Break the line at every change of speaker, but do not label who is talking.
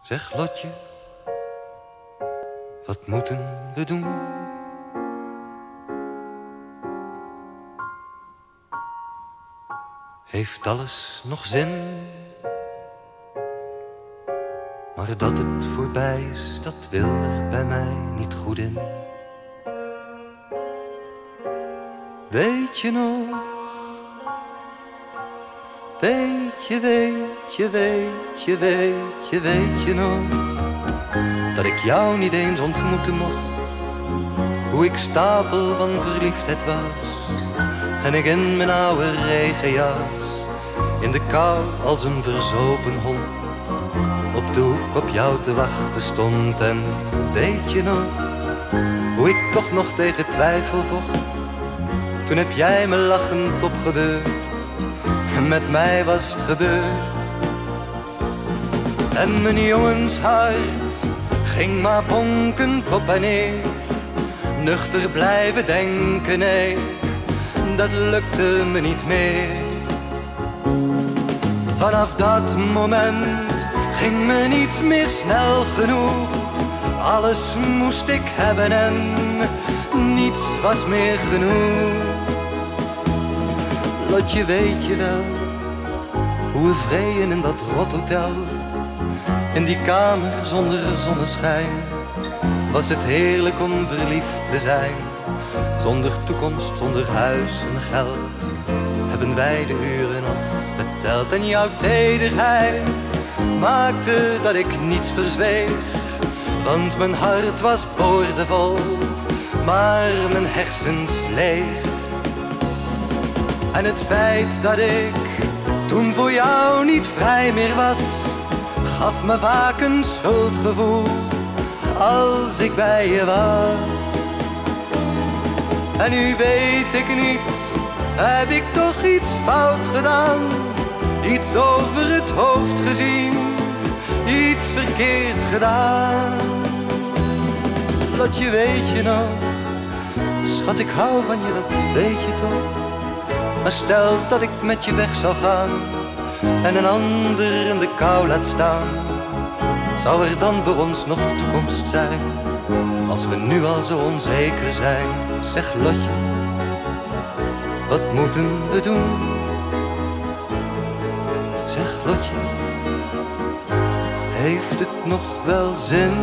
Zeg Lotje, wat moeten we doen? Heeft alles nog zin? Maar dat het voorbij is, dat wil er bij mij niet goed in. Weet je nog? Weet je nog? Dat ik jou niet eens ontmoeten mocht. Hoe ik stapel van verliefdheid was. En ik in mijn oude regenjas, in de kou als een verzopen hond, op de hoek op jou te wachten stond. En weet je nog, hoe ik toch nog tegen twijfel vocht. Toen heb jij me lachend opgebeurd, en met mij was het gebeurd. En mijn jongenshart ging maar bonkend op en neer. Nuchter blijven denken, nee, dat lukte me niet meer. Vanaf dat moment ging me niet meer snel genoeg. Alles moest ik hebben en niets was meer genoeg. Lotje, weet je wel, hoe we vreden in dat rothotel, in die kamer zonder zonneschijn, was het heerlijk om verliefd te zijn. Zonder toekomst, zonder huis en geld, hebben wij de uren afgeteld. En jouw tederheid maakte dat ik niets verzweeg, want mijn hart was boordevol, maar mijn hersens leeg. En het feit dat ik toen voor jou niet vrij meer was, gaf me vaak een schuldgevoel als ik bij je was. En nu weet ik niet, heb ik toch iets fout gedaan? Iets over het hoofd gezien, iets verkeerd gedaan. Lotje, weet je nog, schat, ik hou van je, dat weet je toch. Maar stel dat ik met je weg zou gaan en een ander in de kou laat staan, zou er dan voor ons nog toekomst zijn, als we nu al zo onzeker zijn? Zeg Lotje, wat moeten we doen? Zeg Lotje, heeft het nog wel zin?